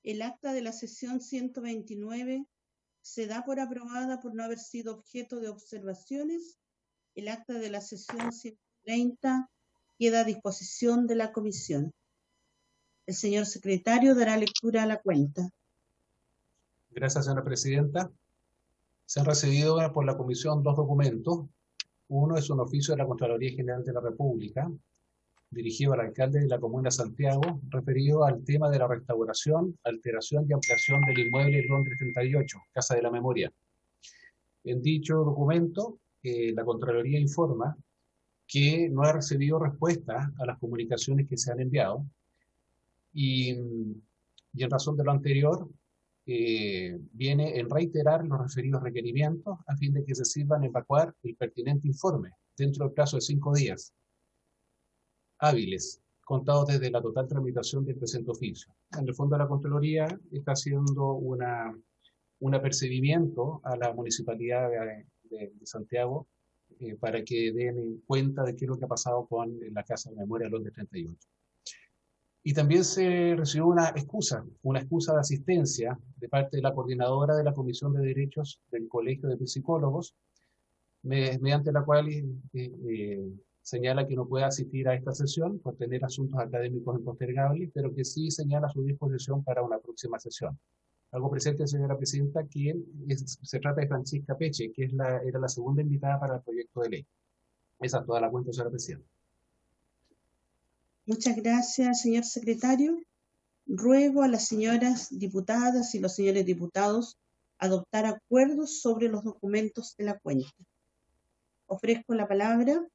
El acta de la sesión 129 se da por aprobada por no haber sido objeto de observaciones. El acta de la sesión 130 queda a disposición de la comisión. El señor secretario dará lectura a la cuenta. Gracias, señora presidenta. Se han recibido por la comisión dos documentos. Uno es un oficio de la Contraloría General de la República, dirigido al alcalde de la Comuna de Santiago, referido al tema de la restauración, alteración y ampliación del inmueble Londres 38, Casa de la Memoria. En dicho documento, la Contraloría informa que no ha recibido respuesta a las comunicaciones que se han enviado y en razón de lo anterior, viene en reiterar los referidos requerimientos a fin de que se sirvan evacuar el pertinente informe dentro del plazo de 5 días hábiles, contados desde la total tramitación del presente oficio. En el fondo, la Contraloría está haciendo un apercibimiento a la Municipalidad de Santiago para que den cuenta de qué es lo que ha pasado con la Casa de Memoria Londres 38. Y también se recibió una excusa de asistencia de parte de la coordinadora de la Comisión de Derechos del Colegio de Psicólogos, mediante la cual señala que no puede asistir a esta sesión por tener asuntos académicos impostergables, pero que sí señala su disposición para una próxima sesión. Hago presente, señora presidenta, que se trata de Francisca Peche, que era la segunda invitada para el proyecto de ley. Esa es toda la cuenta, señora presidenta. Muchas gracias, señor secretario. Ruego a las señoras diputadas y los señores diputados adoptar acuerdos sobre los documentos de la cuenta. Ofrezco la palabra.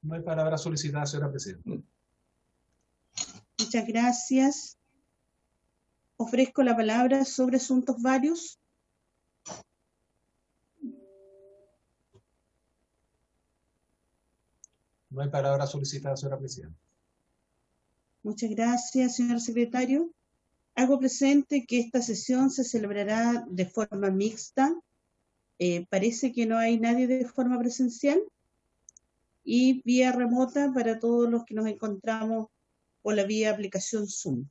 No hay palabra solicitada, señora presidenta. Muchas gracias. Ofrezco la palabra sobre asuntos varios. No hay palabra solicitada, señora presidenta. Muchas gracias, señor secretario. Hago presente que esta sesión se celebrará de forma mixta. Parece que no hay nadie de forma presencial y vía remota para todos los que nos encontramos por la vía aplicación Zoom.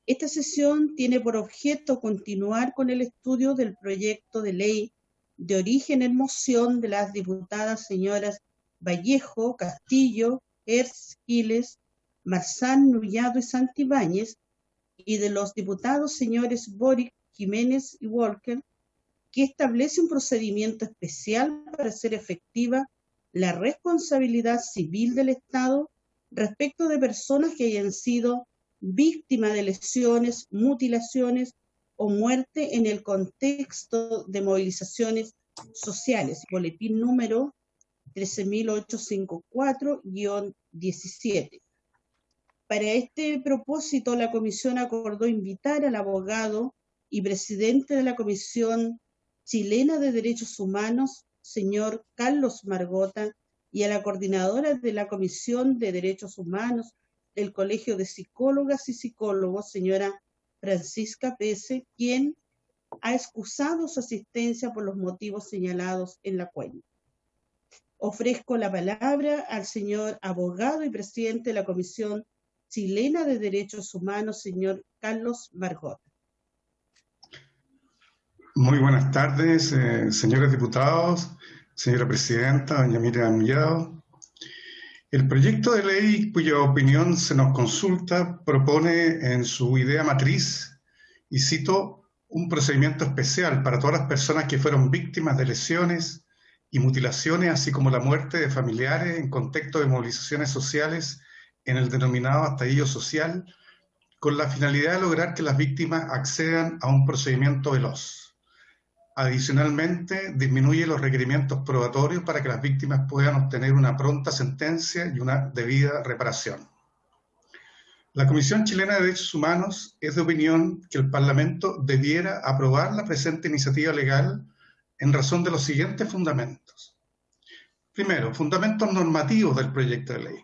Esta sesión tiene por objeto continuar con el estudio del proyecto de ley de origen en moción de las diputadas señoras Vallejo, Castillo, Hertz, Giles, Marzán, Nullado y Santibáñez, y de los diputados señores Boric, Jiménez y Walker, que establece un procedimiento especial para hacer efectiva la responsabilidad civil del Estado respecto de personas que hayan sido víctimas de lesiones, mutilaciones o muerte en el contexto de movilizaciones sociales. Boletín número 13.854-17. Para este propósito, la comisión acordó invitar al abogado y presidente de la Comisión Chilena de Derechos Humanos, señor Carlos Margota, y a la coordinadora de la Comisión de Derechos Humanos del Colegio de Psicólogas y Psicólogos, señora Francisca Peche, quien ha excusado su asistencia por los motivos señalados en la cuenta. Ofrezco la palabra al señor abogado y presidente de la Comisión Chilena de Derechos Humanos, señor Carlos Margota. Muy buenas tardes, señores diputados, señora presidenta, doña Miriam Nullado. El proyecto de ley cuya opinión se nos consulta propone en su idea matriz, y cito, un procedimiento especial para todas las personas que fueron víctimas de lesiones y mutilaciones, así como la muerte de familiares en contexto de movilizaciones sociales en el denominado estallido social, con la finalidad de lograr que las víctimas accedan a un procedimiento veloz. Adicionalmente, disminuye los requerimientos probatorios para que las víctimas puedan obtener una pronta sentencia y una debida reparación. La Comisión Chilena de Derechos Humanos es de opinión que el Parlamento debiera aprobar la presente iniciativa legal en razón de los siguientes fundamentos. Primero, fundamentos normativos del proyecto de ley.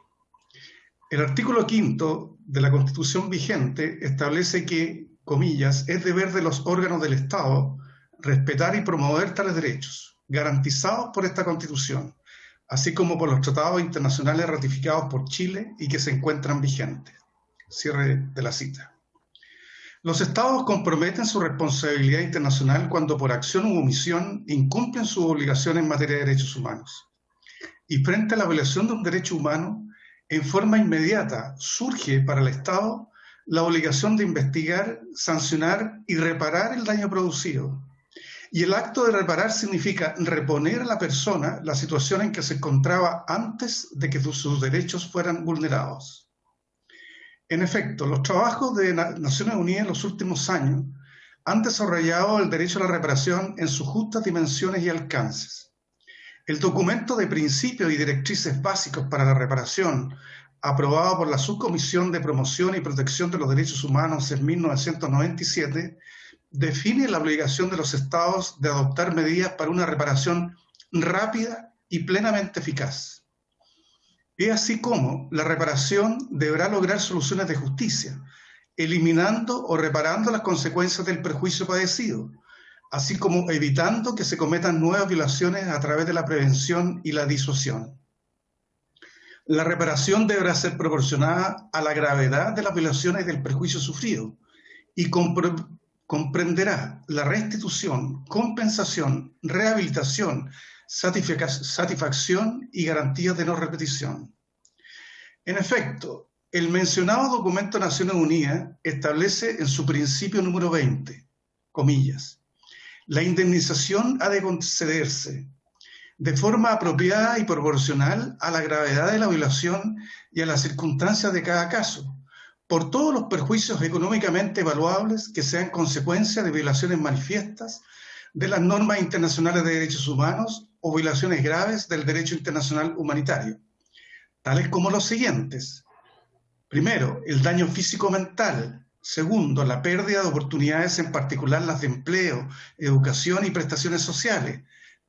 El artículo 5 de la Constitución vigente establece que, comillas, es deber de los órganos del Estado respetar y promover tales derechos, garantizados por esta Constitución, así como por los tratados internacionales ratificados por Chile y que se encuentran vigentes. Cierre de la cita. Los Estados comprometen su responsabilidad internacional cuando por acción u omisión incumplen sus obligaciones en materia de derechos humanos. Y frente a la violación de un derecho humano, en forma inmediata surge para el Estado la obligación de investigar, sancionar y reparar el daño producido. Y el acto de reparar significa reponer a la persona la situación en que se encontraba antes de que sus derechos fueran vulnerados. En efecto, los trabajos de Naciones Unidas en los últimos años han desarrollado el derecho a la reparación en sus justas dimensiones y alcances. El documento de principios y directrices básicos para la reparación, aprobado por la Subcomisión de Promoción y Protección de los Derechos Humanos en 1997, define la obligación de los Estados de adoptar medidas para una reparación rápida y plenamente eficaz. Es así como la reparación deberá lograr soluciones de justicia, eliminando o reparando las consecuencias del perjuicio padecido, así como evitando que se cometan nuevas violaciones a través de la prevención y la disuasión. La reparación deberá ser proporcionada a la gravedad de las violaciones y del perjuicio sufrido y comprenderá la restitución, compensación, rehabilitación, satisfacción y garantías de no repetición. En efecto, el mencionado documento de Naciones Unidas establece en su principio número 20, comillas, la indemnización ha de concederse de forma apropiada y proporcional a la gravedad de la violación y a las circunstancias de cada caso, por todos los perjuicios económicamente evaluables que sean consecuencia de violaciones manifiestas de las normas internacionales de derechos humanos o violaciones graves del derecho internacional humanitario, tales como los siguientes. Primero, el daño físico-mental. Segundo, la pérdida de oportunidades, en particular las de empleo, educación y prestaciones sociales.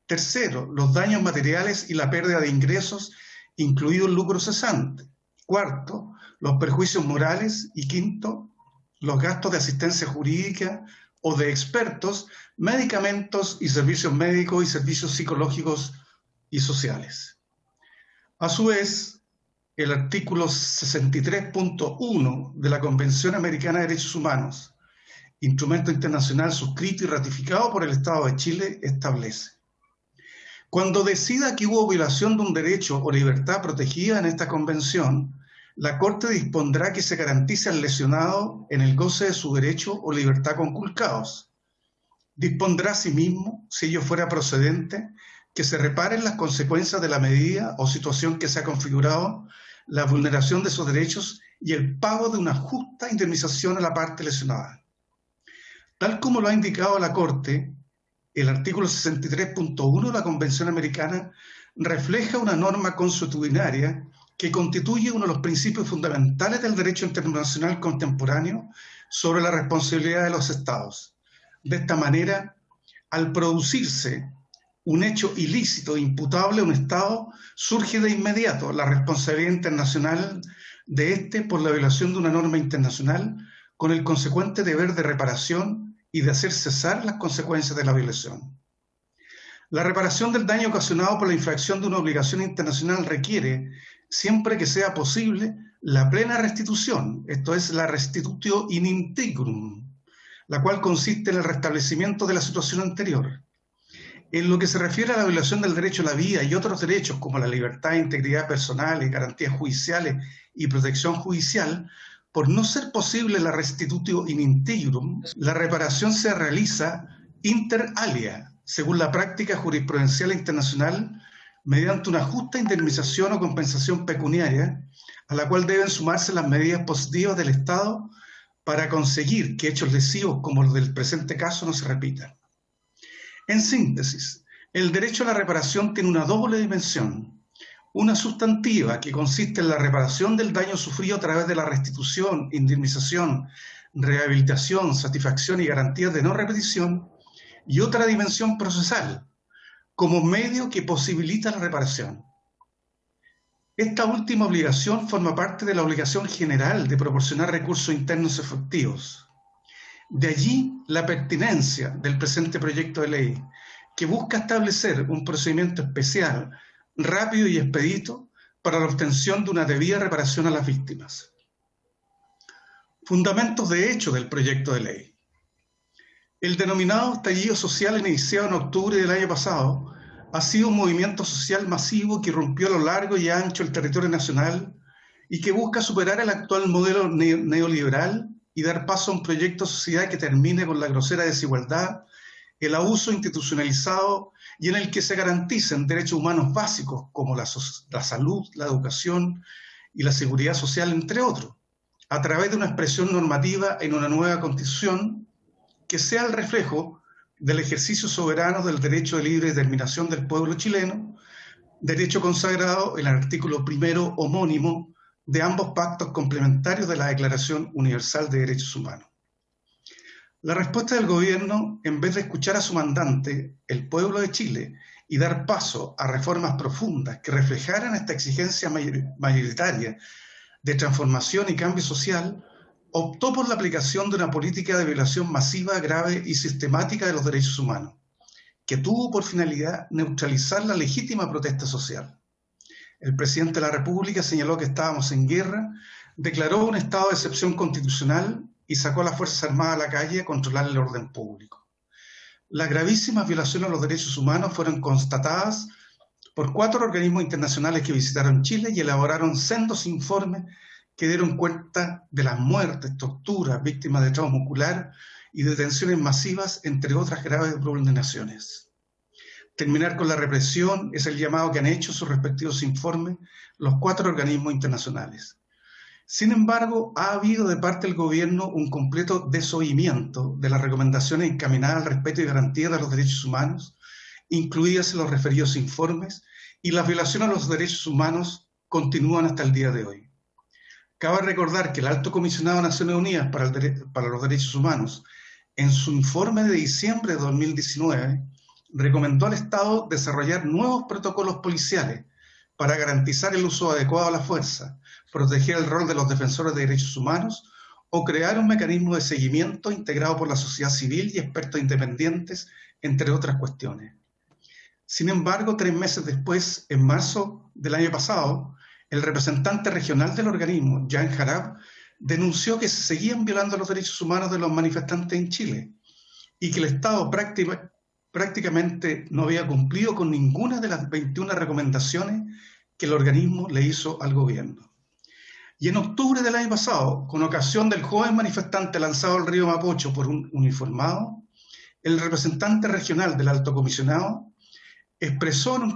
Tercero, los daños materiales y la pérdida de ingresos, incluido el lucro cesante. Cuarto, los perjuicios morales. Y quinto, los gastos de asistencia jurídica o de expertos, medicamentos y servicios médicos y servicios psicológicos y sociales. A su vez, el artículo 63.1 de la Convención Americana de Derechos Humanos, instrumento internacional suscrito y ratificado por el Estado de Chile, establece: cuando decida que hubo violación de un derecho o libertad protegida en esta convención, la Corte dispondrá que se garantice al lesionado en el goce de su derecho o libertad conculcados. Dispondrá asimismo, si ello fuera procedente, que se reparen las consecuencias de la medida o situación que se ha configurado, la vulneración de esos derechos y el pago de una justa indemnización a la parte lesionada. Tal como lo ha indicado la Corte, el artículo 63.1 de la Convención Americana refleja una norma consuetudinaria que constituye uno de los principios fundamentales del derecho internacional contemporáneo sobre la responsabilidad de los Estados. De esta manera, al producirse un hecho ilícito imputable a un Estado, surge de inmediato la responsabilidad internacional de éste por la violación de una norma internacional, con el consecuente deber de reparación y de hacer cesar las consecuencias de la violación. La reparación del daño ocasionado por la infracción de una obligación internacional requiere, siempre que sea posible, la plena restitución, esto es, la restitutio in integrum, la cual consiste en el restablecimiento de la situación anterior. En lo que se refiere a la violación del derecho a la vida y otros derechos como la libertad e integridad personales, garantías judiciales y protección judicial, por no ser posible la restitutio in integrum, la reparación se realiza inter alia, según la práctica jurisprudencial internacional, mediante una justa indemnización o compensación pecuniaria, a la cual deben sumarse las medidas positivas del Estado para conseguir que hechos lesivos como los del presente caso no se repitan. En síntesis, el derecho a la reparación tiene una doble dimensión: una sustantiva, que consiste en la reparación del daño sufrido a través de la restitución, indemnización, rehabilitación, satisfacción y garantías de no repetición, y otra dimensión procesal, como medio que posibilita la reparación. Esta última obligación forma parte de la obligación general de proporcionar recursos internos efectivos. De allí la pertinencia del presente proyecto de ley, que busca establecer un procedimiento especial rápido y expedito para la obtención de una debida reparación a las víctimas. Fundamentos de hecho del proyecto de ley. El denominado estallido social iniciado en octubre del año pasado ha sido un movimiento social masivo que irrumpió a lo largo y ancho del territorio nacional y que busca superar el actual modelo neoliberal y dar paso a un proyecto de sociedad que termine con la grosera desigualdad, el abuso institucionalizado y en el que se garanticen derechos humanos básicos como la salud, la educación y la seguridad social, entre otros, a través de una expresión normativa en una nueva constitución que sea el reflejo del ejercicio soberano del derecho de libre determinación del pueblo chileno, derecho consagrado en el artículo primero homónimo de ambos pactos complementarios de la Declaración Universal de Derechos Humanos. La respuesta del gobierno, en vez de escuchar a su mandante, el pueblo de Chile, y dar paso a reformas profundas que reflejaran esta exigencia mayoritaria de transformación y cambio social, optó por la aplicación de una política de violación masiva, grave y sistemática de los derechos humanos, que tuvo por finalidad neutralizar la legítima protesta social. El presidente de la República señaló que estábamos en guerra, declaró un estado de excepción constitucional y sacó a las Fuerzas Armadas a la calle a controlar el orden público. Las gravísimas violaciones a los derechos humanos fueron constatadas por 4 organismos internacionales que visitaron Chile y elaboraron sendos informes que dieron cuenta de las muertes, torturas, víctimas de trauma ocular y detenciones masivas, entre otras graves vulneraciones. Terminar con la represión es el llamado que han hecho sus respectivos informes los 4 organismos internacionales. Sin embargo, ha habido de parte del gobierno un completo desoimiento de las recomendaciones encaminadas al respeto y garantía de los derechos humanos, incluidas en los referidos informes, y las violaciones a los derechos humanos continúan hasta el día de hoy. Cabe recordar que el Alto Comisionado de Naciones Unidas para los Derechos Humanos, en su informe de diciembre de 2019, recomendó al Estado desarrollar nuevos protocolos policiales para garantizar el uso adecuado de la fuerza, proteger el rol de los defensores de derechos humanos o crear un mecanismo de seguimiento integrado por la sociedad civil y expertos independientes, entre otras cuestiones. Sin embargo, 3 meses después, en marzo del año pasado, el representante regional del organismo, Jan Jarab, denunció que se seguían violando los derechos humanos de los manifestantes en Chile y que el Estado prácticamente no había cumplido con ninguna de las 21 recomendaciones que el organismo le hizo al gobierno. Y en octubre del año pasado, con ocasión del joven manifestante lanzado al río Mapocho por un uniformado, el representante regional del Alto Comisionado expresó en un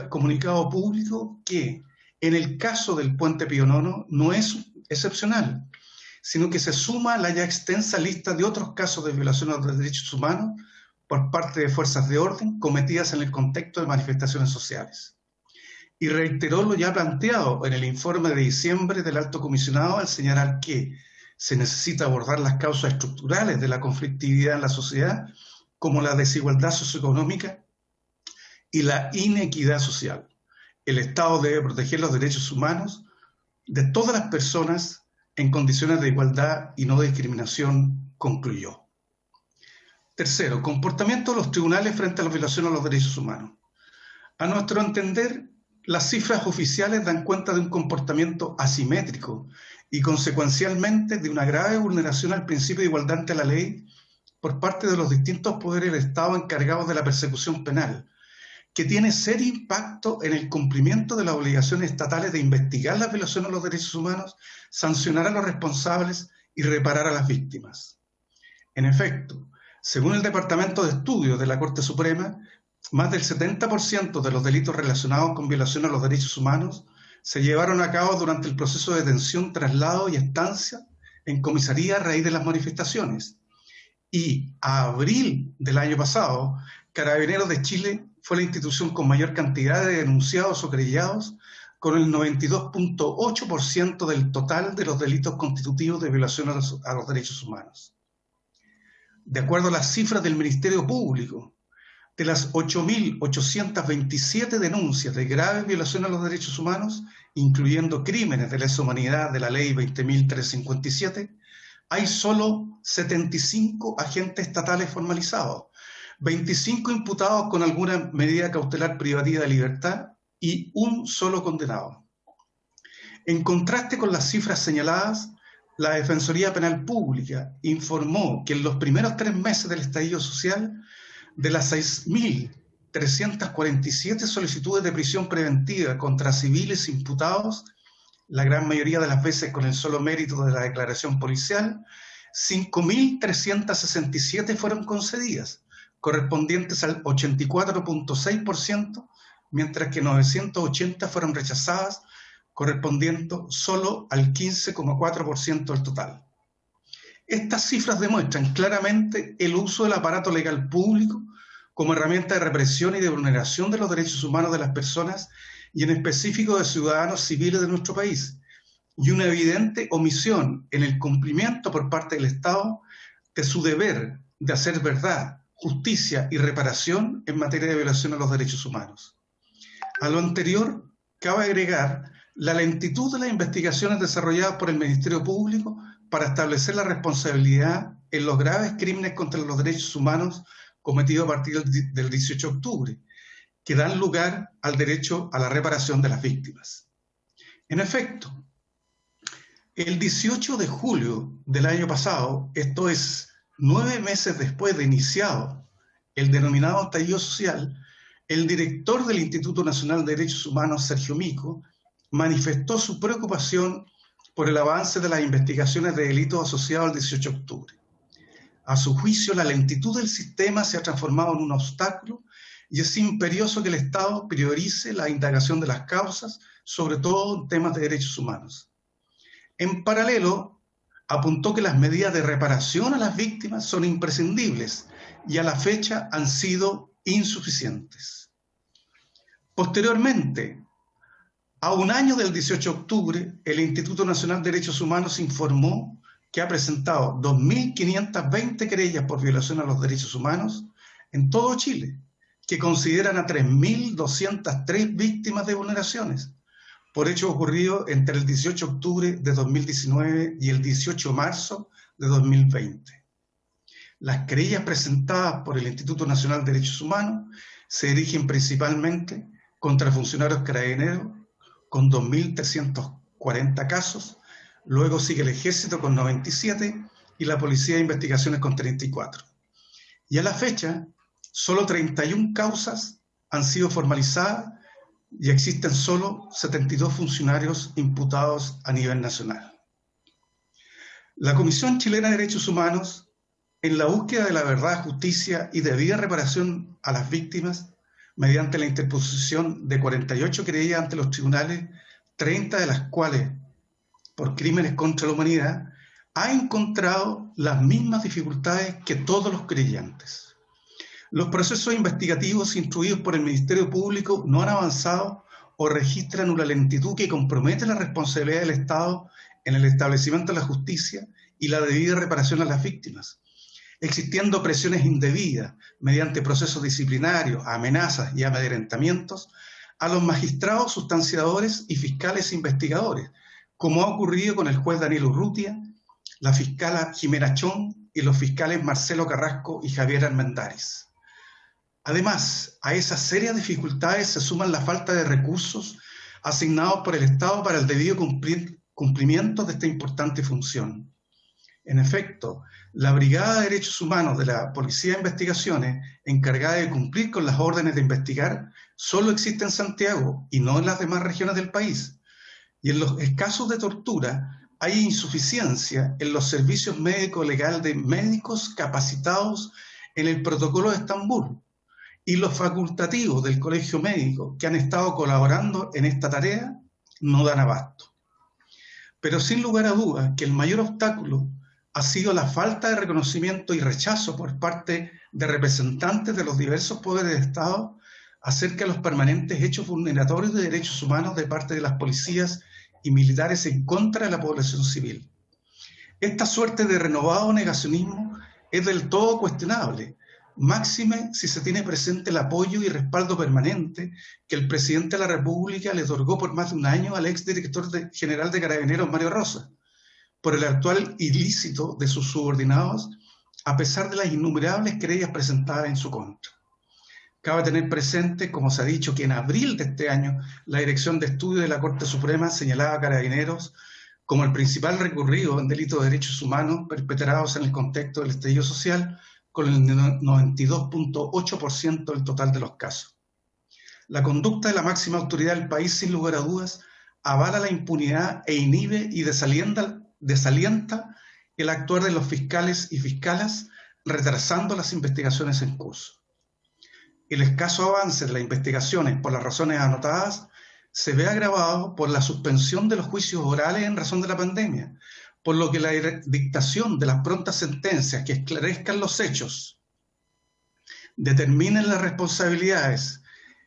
comunicado público que en el caso del Puente Pío IX no es excepcional, sino que se suma a la ya extensa lista de otros casos de violación a los derechos humanos por parte de fuerzas de orden cometidas en el contexto de manifestaciones sociales. Y reiteró lo ya planteado en el informe de diciembre del Alto Comisionado al señalar que se necesita abordar las causas estructurales de la conflictividad en la sociedad, como la desigualdad socioeconómica y la inequidad social. El Estado debe proteger los derechos humanos de todas las personas en condiciones de igualdad y no discriminación, concluyó. Tercero, comportamiento de los tribunales frente a la violación a los derechos humanos. A nuestro entender, las cifras oficiales dan cuenta de un comportamiento asimétrico y consecuencialmente de una grave vulneración al principio de igualdad ante la ley por parte de los distintos poderes del Estado encargados de la persecución penal, que tiene serio impacto en el cumplimiento de las obligaciones estatales de investigar las violaciones a los derechos humanos, sancionar a los responsables y reparar a las víctimas. En efecto, según el Departamento de Estudios de la Corte Suprema, más del 70% de los delitos relacionados con violación a los derechos humanos se llevaron a cabo durante el proceso de detención, traslado y estancia en comisaría a raíz de las manifestaciones. Y a abril del año pasado, Carabineros de Chile fue la institución con mayor cantidad de denunciados o querellados, con el 92.8% del total de los delitos constitutivos de violación a los derechos humanos. De acuerdo a las cifras del Ministerio Público, de las 8.827 denuncias de graves violaciones a los derechos humanos, incluyendo crímenes de lesa humanidad de la Ley 20.357, hay solo 75 agentes estatales formalizados, 25 imputados con alguna medida cautelar privativa de libertad y un solo condenado. En contraste con las cifras señaladas, la Defensoría Penal Pública informó que en los primeros 3 meses del estallido social, de las 6.347 solicitudes de prisión preventiva contra civiles imputados, la gran mayoría de las veces con el solo mérito de la declaración policial, 5.367 fueron concedidas, correspondientes al 84.6%, mientras que 980 fueron rechazadas, correspondiendo solo al 15,4% del total. Estas cifras demuestran claramente el uso del aparato legal público como herramienta de represión y de vulneración de los derechos humanos de las personas y en específico de ciudadanos civiles de nuestro país, y una evidente omisión en el cumplimiento por parte del Estado de su deber de hacer verdad, justicia y reparación en materia de violación a los derechos humanos. A lo anterior, cabe agregar la lentitud de las investigaciones desarrolladas por el Ministerio Público para establecer la responsabilidad en los graves crímenes contra los derechos humanos cometidos a partir del 18 de octubre, que dan lugar al derecho a la reparación de las víctimas. En efecto, el 18 de julio del año pasado, esto es 9 meses después de iniciado el denominado estallido social, el director del Instituto Nacional de Derechos Humanos, Sergio Mico, manifestó su preocupación por el avance de las investigaciones de delitos asociados al 18 de octubre. A su juicio, la lentitud del sistema se ha transformado en un obstáculo y es imperioso que el Estado priorice la indagación de las causas, sobre todo en temas de derechos humanos. En paralelo, apuntó que las medidas de reparación a las víctimas son imprescindibles y a la fecha han sido insuficientes. Posteriormente, a un año del 18 de octubre, el Instituto Nacional de Derechos Humanos informó que ha presentado 2.520 querellas por violación a los derechos humanos en todo Chile, que consideran a 3.203 víctimas de vulneraciones por hechos ocurridos entre el 18 de octubre de 2019 y el 18 de marzo de 2020. Las querellas presentadas por el Instituto Nacional de Derechos Humanos se dirigen principalmente contra funcionarios carabineros con 2.340 casos, luego sigue el Ejército con 97 y la Policía de Investigaciones con 34. Y a la fecha, solo 31 causas han sido formalizadas y existen solo 72 funcionarios imputados a nivel nacional. La Comisión Chilena de Derechos Humanos, en la búsqueda de la verdad, justicia y debida reparación a las víctimas, mediante la interposición de 48 querellas ante los tribunales, 30 de las cuales por crímenes contra la humanidad, ha encontrado las mismas dificultades que todos los querellantes. Los procesos investigativos instruidos por el Ministerio Público no han avanzado o registran una lentitud que compromete la responsabilidad del Estado en el establecimiento de la justicia y la debida reparación a las víctimas, existiendo presiones indebidas mediante procesos disciplinarios, amenazas y amedrentamientos a los magistrados sustanciadores y fiscales investigadores, como ha ocurrido con el juez Daniel Urrutia, la fiscala Jimena Chong y los fiscales Marcelo Carrasco y Javier Armendáriz. Además, a esas serias dificultades se suman la falta de recursos asignados por el Estado para el debido cumplimiento de esta importante función. En efecto, la Brigada de Derechos Humanos de la Policía de Investigaciones, encargada de cumplir con las órdenes de investigar, solo existe en Santiago y no en las demás regiones del país. Y en los casos de tortura hay insuficiencia en los servicios médico-legal de médicos capacitados en el protocolo de Estambul, y los facultativos del Colegio Médico que han estado colaborando en esta tarea no dan abasto. Pero sin lugar a dudas que el mayor obstáculo ha sido la falta de reconocimiento y rechazo por parte de representantes de los diversos poderes de Estado acerca de los permanentes hechos vulneratorios de derechos humanos de parte de las policías y militares en contra de la población civil. Esta suerte de renovado negacionismo es del todo cuestionable, máxime si se tiene presente el apoyo y respaldo permanente que el presidente de la República le otorgó por más de un año al exdirector general de Carabineros, Mario Rosa, por el actual ilícito de sus subordinados, a pesar de las innumerables querellas presentadas en su contra. Cabe tener presente, como se ha dicho, que en abril de este año la Dirección de Estudio de la Corte Suprema señalaba a Carabineros como el principal recurrido en delitos de derechos humanos perpetrados en el contexto del estallido social, con el 92.8% del total de los casos. La conducta de la máxima autoridad del país, sin lugar a dudas, avala la impunidad e inhibe y desalienta el actuar de los fiscales y fiscalas, retrasando las investigaciones en curso. El escaso avance de las investigaciones, por las razones anotadas, se ve agravado por la suspensión de los juicios orales en razón de la pandemia, por lo que la dictación de las prontas sentencias que esclarezcan los hechos, determinen las responsabilidades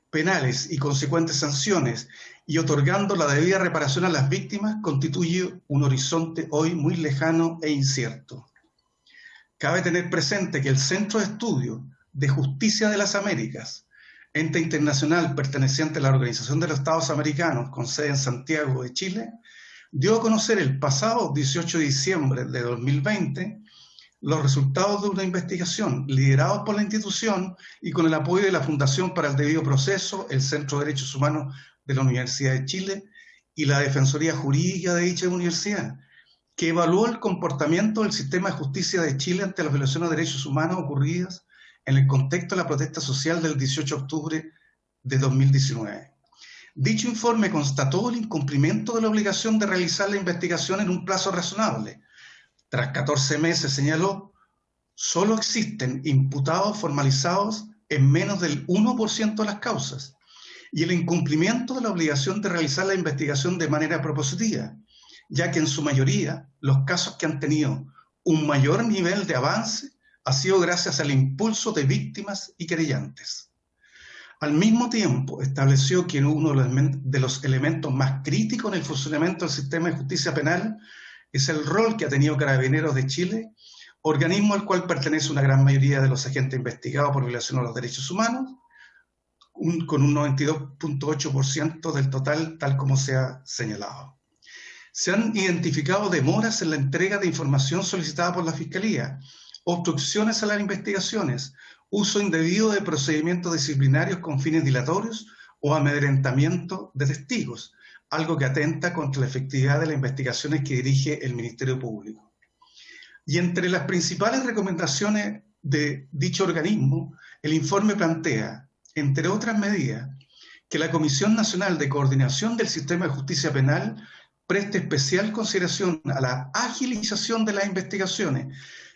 penales y consecuentes sanciones, y otorgando la debida reparación a las víctimas, constituye un horizonte hoy muy lejano e incierto. Cabe tener presente que el Centro de Estudio de Justicia de las Américas, ente internacional perteneciente a la Organización de los Estados Americanos, con sede en Santiago de Chile, dio a conocer el pasado 18 de diciembre de 2020 los resultados de una investigación liderados por la institución y con el apoyo de la Fundación para el Debido Proceso, el Centro de Derechos Humanos de la Universidad de Chile y la Defensoría Jurídica de dicha universidad, que evaluó el comportamiento del sistema de justicia de Chile ante las violaciones de derechos humanos ocurridas en el contexto de la protesta social del 18 de octubre de 2019. Dicho informe constató el incumplimiento de la obligación de realizar la investigación en un plazo razonable. Tras 14 meses, señaló, solo existen imputados formalizados en menos del 1% de las causas, y el incumplimiento de la obligación de realizar la investigación de manera propositiva, ya que en su mayoría los casos que han tenido un mayor nivel de avance ha sido gracias al impulso de víctimas y querellantes. Al mismo tiempo, estableció que uno de los elementos más críticos en el funcionamiento del sistema de justicia penal es el rol que ha tenido Carabineros de Chile, organismo al cual pertenece una gran mayoría de los agentes investigados por violación a los derechos humanos, con un 92.8% del total, tal como se ha señalado. Se han identificado demoras en la entrega de información solicitada por la Fiscalía, obstrucciones a las investigaciones, uso indebido de procedimientos disciplinarios con fines dilatorios o amedrentamiento de testigos, algo que atenta contra la efectividad de las investigaciones que dirige el Ministerio Público. Y entre las principales recomendaciones de dicho organismo, el informe plantea, entre otras medidas, que la Comisión Nacional de Coordinación del Sistema de Justicia Penal preste especial consideración a la agilización de las investigaciones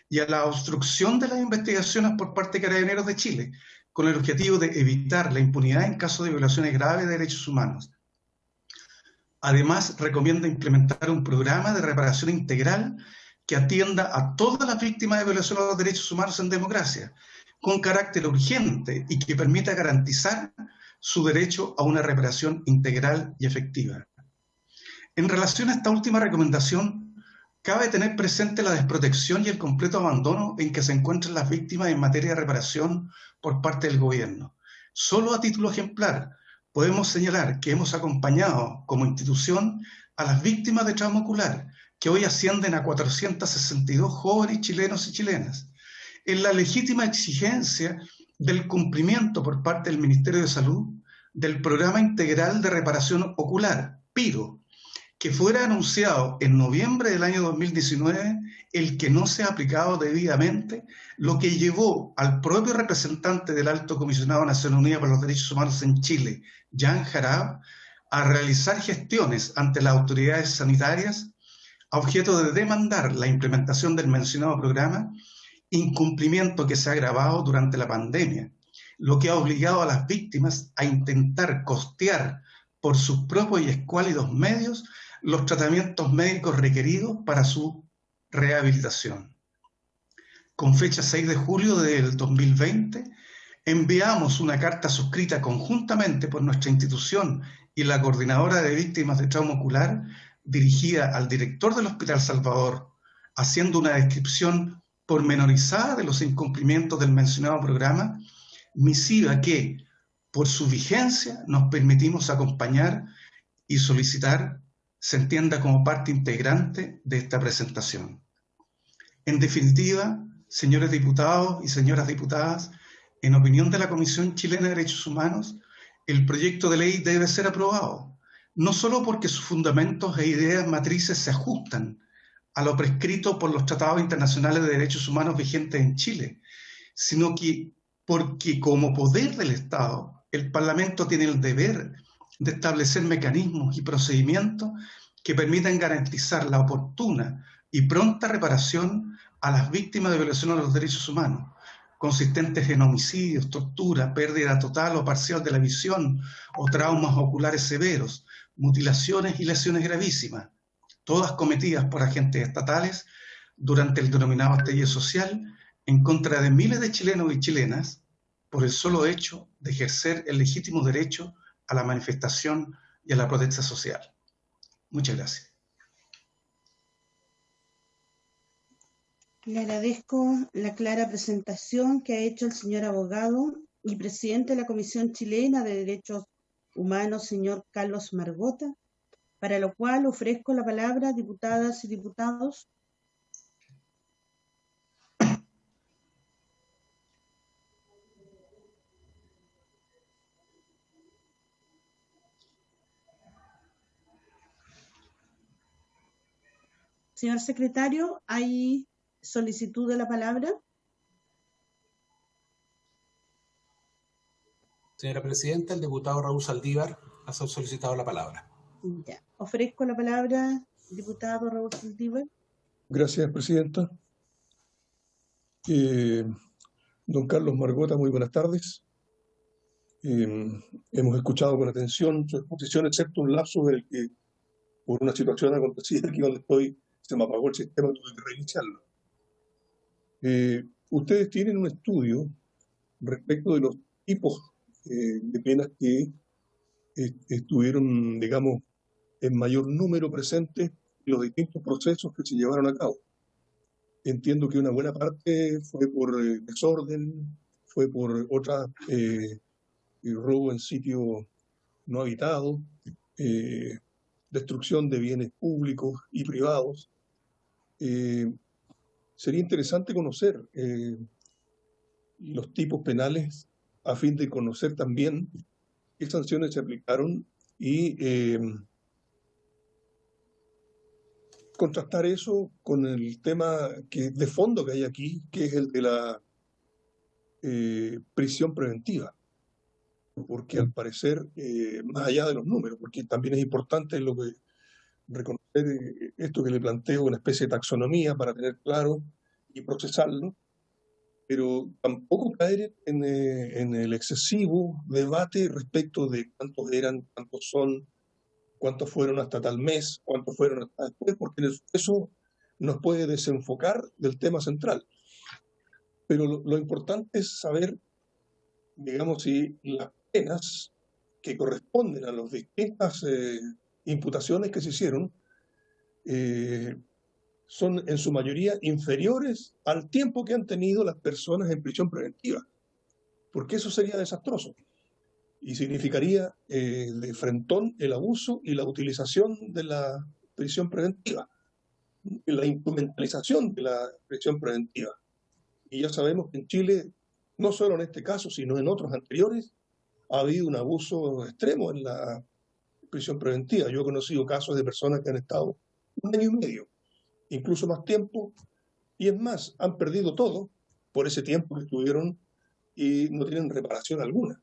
y a la obstrucción de las investigaciones por parte de Carabineros de Chile, con el objetivo de evitar la impunidad en caso de violaciones graves de derechos humanos. Además, recomienda implementar un programa de reparación integral que atienda a todas las víctimas de violación a los derechos humanos en democracia, con carácter urgente y que permita garantizar su derecho a una reparación integral y efectiva. En relación a esta última recomendación, cabe tener presente la desprotección y el completo abandono en que se encuentran las víctimas en materia de reparación por parte del gobierno. Solo a título ejemplar, podemos señalar que hemos acompañado como institución a las víctimas de trauma ocular, que hoy ascienden a 462 jóvenes chilenos y chilenas, en la legítima exigencia del cumplimiento por parte del Ministerio de Salud del Programa Integral de Reparación Ocular, PIRO, que fuera anunciado en noviembre del año 2019, el que no se ha aplicado debidamente, lo que llevó al propio representante del Alto Comisionado de Naciones Unidas para los Derechos Humanos en Chile, Jan Jarab, a realizar gestiones ante las autoridades sanitarias a objeto de demandar la implementación del mencionado programa, incumplimiento que se ha agravado durante la pandemia, lo que ha obligado a las víctimas a intentar costear por sus propios y escuálidos medios los tratamientos médicos requeridos para su rehabilitación. Con fecha 6 de julio del 2020, enviamos una carta suscrita conjuntamente por nuestra institución y la Coordinadora de Víctimas de Trauma Ocular, dirigida al director del Hospital Salvador, haciendo una descripción pormenorizada de los incumplimientos del mencionado programa, misiva que, por su vigencia, nos permitimos acompañar y solicitar se entienda como parte integrante de esta presentación. En definitiva, señores diputados y señoras diputadas, En opinión de la Comisión Chilena de Derechos Humanos, el proyecto de ley debe ser aprobado, no solo porque sus fundamentos e ideas matrices se ajustan a lo prescrito por los tratados internacionales de derechos humanos vigentes en Chile, sino que porque como poder del Estado, el Parlamento tiene el deber de establecer mecanismos y procedimientos que permitan garantizar la oportuna y pronta reparación a las víctimas de violaciones de los derechos humanos, consistentes en homicidios, tortura, pérdida total o parcial de la visión o traumas oculares severos, mutilaciones y lesiones gravísimas, todas cometidas por agentes estatales durante el denominado estallido social en contra de miles de chilenos y chilenas por el solo hecho de ejercer el legítimo derecho a la manifestación y a la protesta social. Muchas gracias. Le agradezco la clara presentación que ha hecho el señor abogado y presidente de la Comisión Chilena de Derechos Humanos, señor Carlos Margota, para lo cual ofrezco la palabra, diputadas y diputados. Señor secretario, ¿hay solicitud de la palabra? Señora Presidenta, el diputado Raúl Saldívar ha solicitado la palabra. Ya, ofrezco la palabra, diputado Raúl Saldívar. Gracias, Presidenta. Don Carlos Margota, muy buenas tardes. Hemos escuchado con atención su exposición, excepto un lapso en el que, por una situación acontecida aquí donde estoy, se me apagó el sistema, tuve que reiniciarlo. Ustedes tienen un estudio respecto de los tipos de penas que estuvieron, digamos, en mayor número presentes en los distintos procesos que se llevaron a cabo. Entiendo que una buena parte fue por desorden, fue por otra robo en sitio no habitado, destrucción de bienes públicos y privados. Sería interesante conocer los tipos penales a fin de conocer también qué sanciones se aplicaron y contrastar eso con el tema de fondo que hay aquí, que es el de la prisión preventiva. Porque al parecer, más allá de los números, porque también es importante lo que reconocer esto que le planteo, una especie de taxonomía para tener claro y procesarlo, pero tampoco caer en el excesivo debate respecto de cuántos eran, cuántos son, cuántos fueron hasta tal mes, cuántos fueron hasta después, porque eso nos puede desenfocar del tema central. Pero lo importante es saber, digamos, si las penas que corresponden a las distintas imputaciones que se hicieron son en su mayoría inferiores al tiempo que han tenido las personas en prisión preventiva, porque eso sería desastroso y significaría de frentón el abuso y la utilización de la prisión preventiva, la instrumentalización de la prisión preventiva. Y ya sabemos que en Chile, no solo en este caso, sino en otros anteriores, ha habido un abuso extremo en la prisión preventiva. Yo he conocido casos de personas que han estado 1 año y medio, incluso más tiempo, y es más, han perdido todo por ese tiempo que estuvieron y no tienen reparación alguna.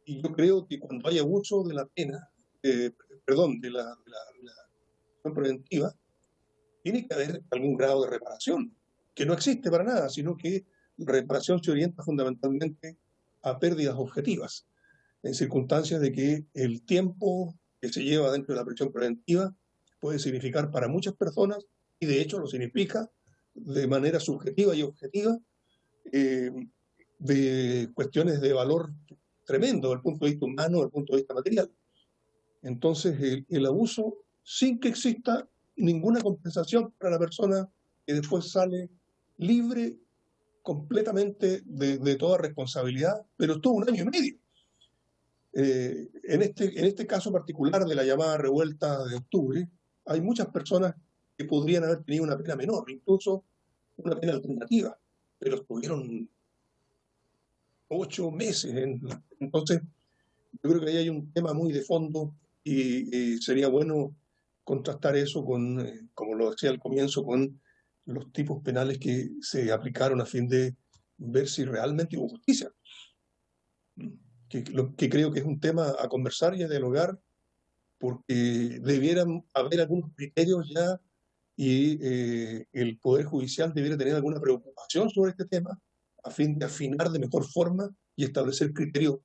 Y yo creo que cuando hay abuso de la pena, de la prisión preventiva, tiene que haber algún grado de reparación, que no existe para nada, sino que la reparación se orienta fundamentalmente a pérdidas objetivas, en circunstancias de que el tiempo que se lleva dentro de la prisión preventiva puede significar para muchas personas, y de hecho lo significa de manera subjetiva y objetiva, de cuestiones de valor tremendo desde el punto de vista humano, desde el punto de vista material. Entonces el abuso, sin que exista ninguna compensación para la persona que después sale libre completamente de toda responsabilidad, pero estuvo 1 año y medio. En este caso particular de la llamada revuelta de octubre, hay muchas personas que podrían haber tenido una pena menor, incluso una pena alternativa, pero estuvieron 8 meses. Entonces, yo creo que ahí hay un tema muy de fondo y sería bueno contrastar eso con, como lo decía al comienzo, con los tipos penales que se aplicaron a fin de ver si realmente hubo justicia. Que creo que es un tema a conversar y a dialogar, porque debieran haber algunos criterios ya y el Poder Judicial debiera tener alguna preocupación sobre este tema a fin de afinar de mejor forma y establecer criterios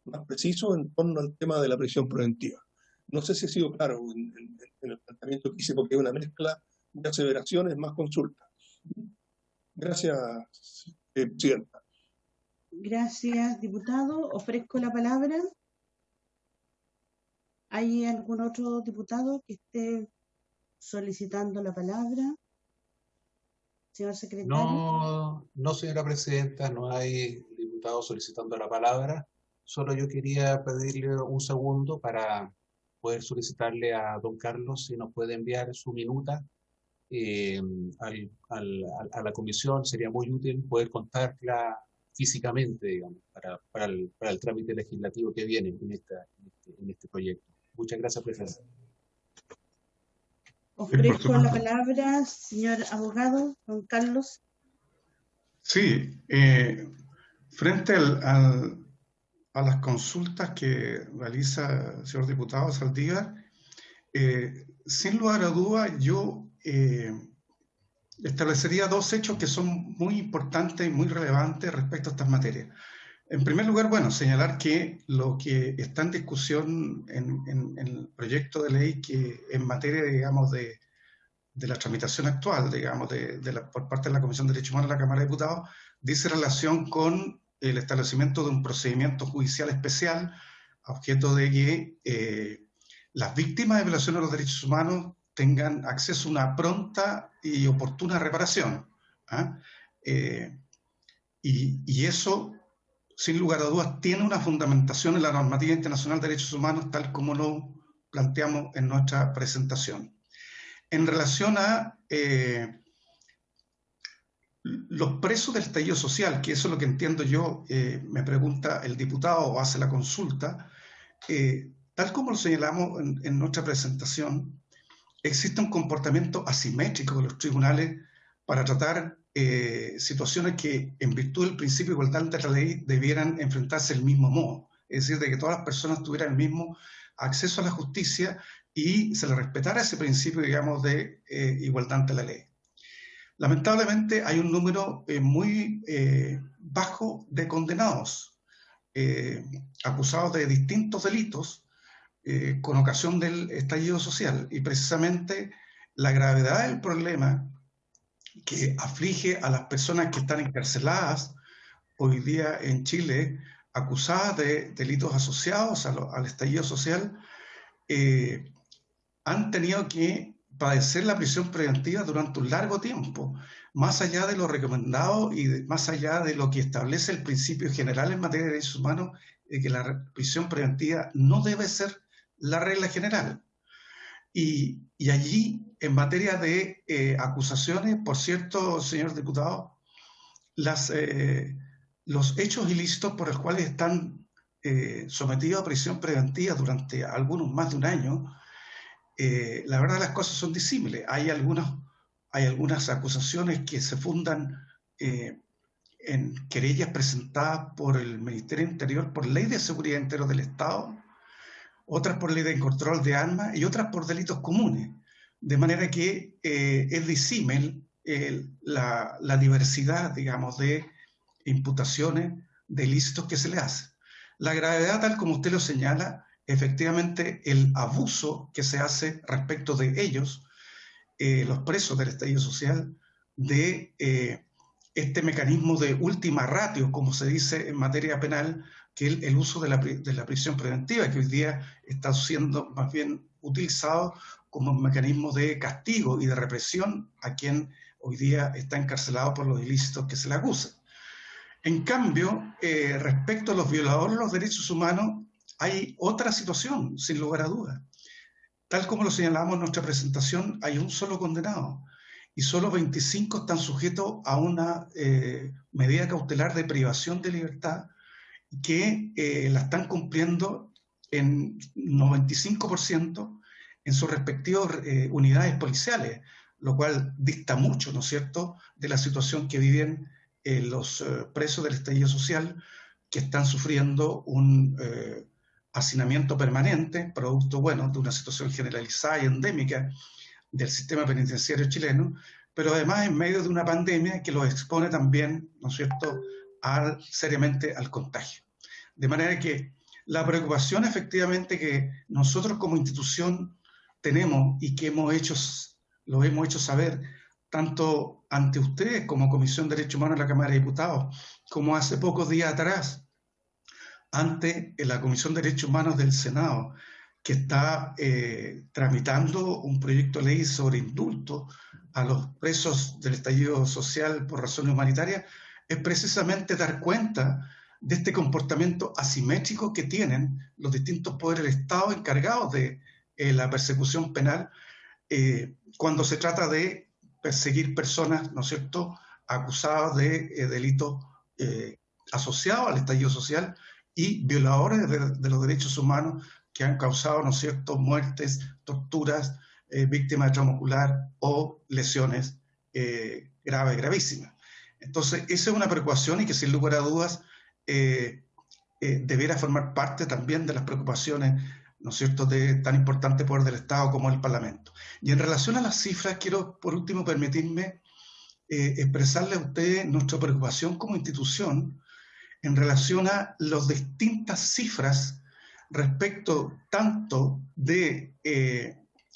más precisos en torno al tema de la prisión preventiva. No sé si he sido claro en el planteamiento que hice, porque es una mezcla de aseveraciones más consultas. Gracias, Presidenta. Gracias, diputado. Ofrezco la palabra. ¿Hay algún otro diputado que esté solicitando la palabra? Señor secretario. No, señora presidenta, no hay diputados solicitando la palabra. Solo yo quería pedirle un segundo para poder solicitarle a don Carlos si nos puede enviar su minuta a la comisión. Sería muy útil poder contarla físicamente, digamos, para el trámite legislativo que viene en este proyecto. Muchas gracias, presidente. Ofrezco la palabra, señor abogado, don Carlos. Sí, frente a las consultas que realiza el señor diputado Saldívar, sin lugar a duda, yo establecería dos hechos que son muy importantes y muy relevantes respecto a estas materias. En primer lugar, bueno, señalar que lo que está en discusión en el proyecto de ley que en materia, digamos, de la tramitación actual, digamos, por parte de la Comisión de Derechos Humanos de la Cámara de Diputados, dice relación con el establecimiento de un procedimiento judicial especial a objeto de que las víctimas de violación a los derechos humanos tengan acceso a una pronta y oportuna reparación. Y eso, sin lugar a dudas, tiene una fundamentación en la normativa internacional de derechos humanos, tal como lo planteamos en nuestra presentación. En relación a los presos del estallido social, que eso es lo que entiendo yo, me pregunta el diputado o hace la consulta, tal como lo señalamos en nuestra presentación, existe un comportamiento asimétrico de los tribunales para tratar situaciones que, en virtud del principio de igualdad ante la ley, debieran enfrentarse del mismo modo. Es decir, de que todas las personas tuvieran el mismo acceso a la justicia y se le respetara ese principio, digamos, de igualdad ante la ley. Lamentablemente hay un número muy bajo de condenados, acusados de distintos delitos con ocasión del estallido social, y precisamente la gravedad del problema que aflige a las personas que están encarceladas hoy día en Chile, acusadas de delitos asociados al estallido social, han tenido que padecer la prisión preventiva durante un largo tiempo, más allá de lo recomendado y más allá de lo que establece el principio general en materia de derechos humanos, de que la prisión preventiva no debe ser la regla general. Y allí, en materia de acusaciones, por cierto, señor diputado, los hechos ilícitos por los cuales están sometidos a prisión preventiva durante algunos más de un año, la verdad las cosas son disímiles. Hay algunas acusaciones que se fundan en querellas presentadas por el Ministerio Interior por ley de seguridad interior del Estado, otras por ley de control de armas y otras por delitos comunes. De manera que es disímil la diversidad, digamos, de imputaciones de ilícitos que se le hace. La gravedad, tal como usted lo señala, efectivamente el abuso que se hace respecto de ellos, los presos del estallido social, de este mecanismo de última ratio, como se dice en materia penal, que es el uso de la prisión preventiva, que hoy día está siendo más bien utilizado como un mecanismo de castigo y de represión a quien hoy día está encarcelado por los ilícitos que se le acusa. En cambio, respecto a los violadores de los derechos humanos, hay otra situación, sin lugar a dudas. Tal como lo señalamos en nuestra presentación, hay un solo condenado y solo 25 están sujetos a una medida cautelar de privación de libertad que la están cumpliendo en 95% en sus respectivas unidades policiales, lo cual dista mucho, ¿no es cierto?, de la situación que viven los presos del estallido social, que están sufriendo un hacinamiento permanente, producto, bueno, de una situación generalizada y endémica del sistema penitenciario chileno, pero además en medio de una pandemia que los expone también, ¿no es cierto?, seriamente al contagio. De manera que la preocupación efectivamente que nosotros como institución tenemos y que lo hemos hecho saber tanto ante ustedes como Comisión de Derechos Humanos de la Cámara de Diputados, como hace pocos días atrás ante la Comisión de Derechos Humanos del Senado, que está tramitando un proyecto de ley sobre indulto a los presos del estallido social por razones humanitarias, es precisamente dar cuenta de este comportamiento asimétrico que tienen los distintos poderes del Estado encargados de la persecución penal cuando se trata de perseguir personas, ¿no es cierto?, acusadas de delitos asociados al estallido social y violadores de los derechos humanos que han causado, ¿no es cierto?, muertes, torturas, víctimas de trauma ocular o lesiones graves, gravísimas. Entonces, esa es una preocupación y que sin lugar a dudas debiera formar parte también de las preocupaciones, ¿no es cierto?, de tan importante poder del Estado como el Parlamento. Y en relación a las cifras, quiero por último permitirme expresarle a ustedes nuestra preocupación como institución en relación a las distintas cifras respecto tanto de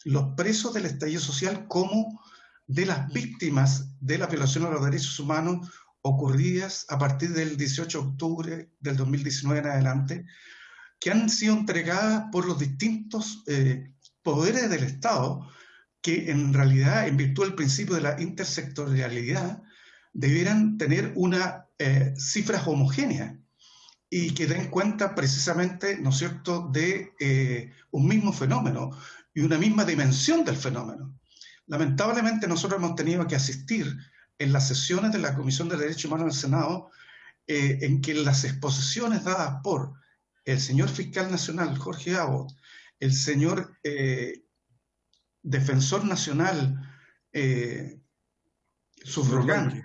los presos del estallido social como de las víctimas de la violación a los derechos humanos ocurridas a partir del 18 de octubre del 2019 en adelante, que han sido entregadas por los distintos poderes del Estado, que en realidad, en virtud del principio de la intersectorialidad, debieran tener una cifras homogéneas y que den cuenta precisamente, ¿no es cierto?, de un mismo fenómeno y una misma dimensión del fenómeno. Lamentablemente nosotros hemos tenido que asistir en las sesiones de la Comisión de Derechos Humanos del Senado en que las exposiciones dadas por el señor fiscal nacional Jorge Abbott, el señor defensor nacional subrogante,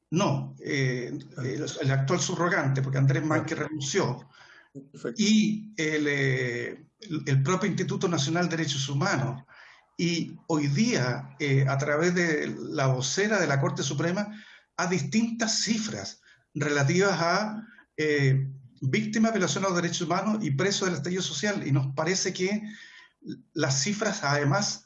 no, el actual subrogante, porque Andrés Manque renunció, y el propio Instituto Nacional de Derechos Humanos, y hoy día, a través de la vocera de la Corte Suprema, a distintas cifras relativas a víctimas de violación a los derechos humanos y presos del estallido social. Y nos parece que las cifras, además,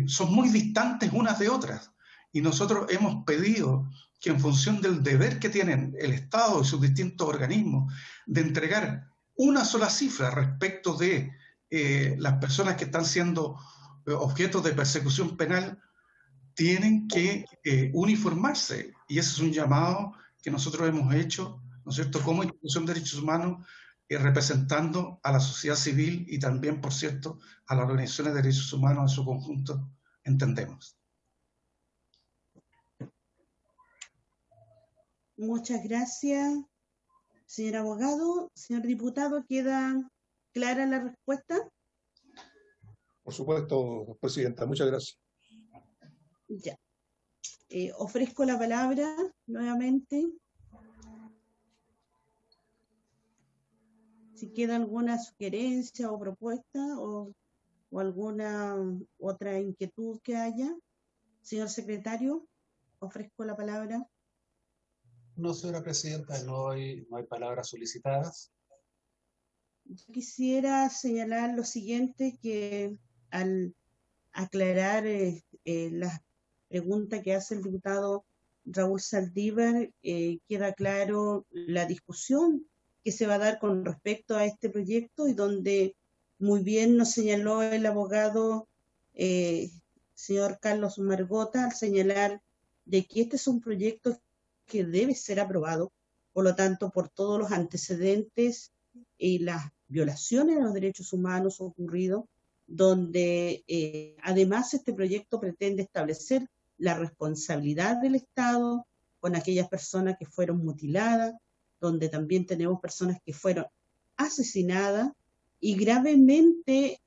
son muy distantes unas de otras. Y nosotros hemos pedido que en función del deber que tienen el Estado y sus distintos organismos de entregar una sola cifra respecto de las personas que están siendo objetos de persecución penal, tienen que uniformarse. Y ese es un llamado que nosotros hemos hecho, ¿no es cierto?, como institución de derechos humanos, representando a la sociedad civil y también, por cierto, a las organizaciones de derechos humanos en su conjunto, entendemos. Muchas gracias, señor abogado. Señor diputado, ¿queda clara la respuesta? Por supuesto, presidenta. Muchas gracias. Ya. Ofrezco la palabra nuevamente. Si queda alguna sugerencia o propuesta o alguna otra inquietud que haya. Señor secretario, ofrezco la palabra. No, señora presidenta, no hay palabras solicitadas. Yo quisiera señalar lo siguiente, que al aclarar la pregunta que hace el diputado Raúl Saldívar, queda claro la discusión que se va a dar con respecto a este proyecto y donde muy bien nos señaló el abogado señor Carlos Margota al señalar de que este es un proyecto que debe ser aprobado, por lo tanto, por todos los antecedentes y las violaciones a los derechos humanos ocurridos, donde además este proyecto pretende establecer la responsabilidad del Estado con aquellas personas que fueron mutiladas, donde también tenemos personas que fueron asesinadas y gravemente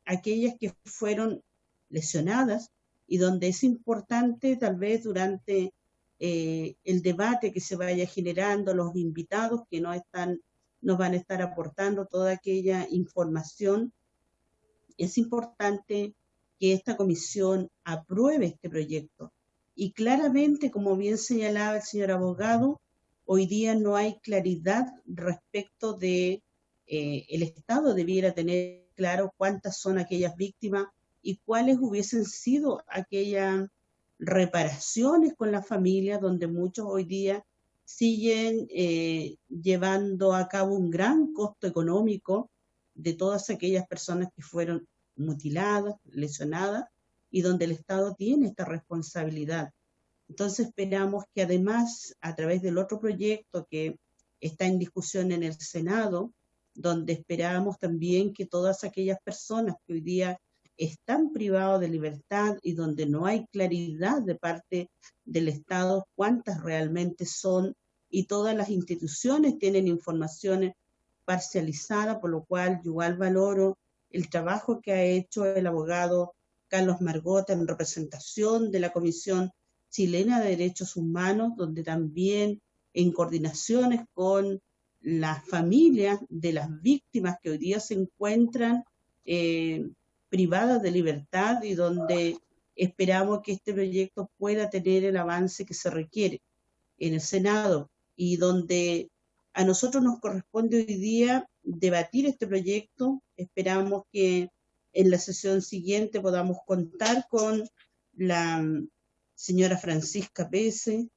aquellas que fueron lesionadas, y donde es importante tal vez durante el debate que se vaya generando, los invitados que nos van a estar aportando toda aquella información, es importante que esta comisión apruebe este proyecto. Y claramente, como bien señalaba el señor abogado, hoy día no hay claridad respecto de el Estado debiera tener claro cuántas son aquellas víctimas y cuáles hubiesen sido aquellas reparaciones con la familia, donde muchos hoy día siguen llevando a cabo un gran costo económico de todas aquellas personas que fueron mutiladas, lesionadas, y donde el Estado tiene esta responsabilidad. Entonces esperamos que además, a través del otro proyecto que está en discusión en el Senado, donde esperamos también que todas aquellas personas que hoy día están privados de libertad y donde no hay claridad de parte del Estado cuántas realmente son, y todas las instituciones tienen informaciones parcializadas, por lo cual yo igual valoro el trabajo que ha hecho el abogado Carlos Margota en representación de la Comisión Chilena de Derechos Humanos, donde también en coordinaciones con las familias de las víctimas que hoy día se encuentran privadas de libertad, y donde esperamos que este proyecto pueda tener el avance que se requiere en el Senado, y donde a nosotros nos corresponde hoy día debatir este proyecto. Esperamos que en la sesión siguiente podamos contar con la señora Francisca Pese,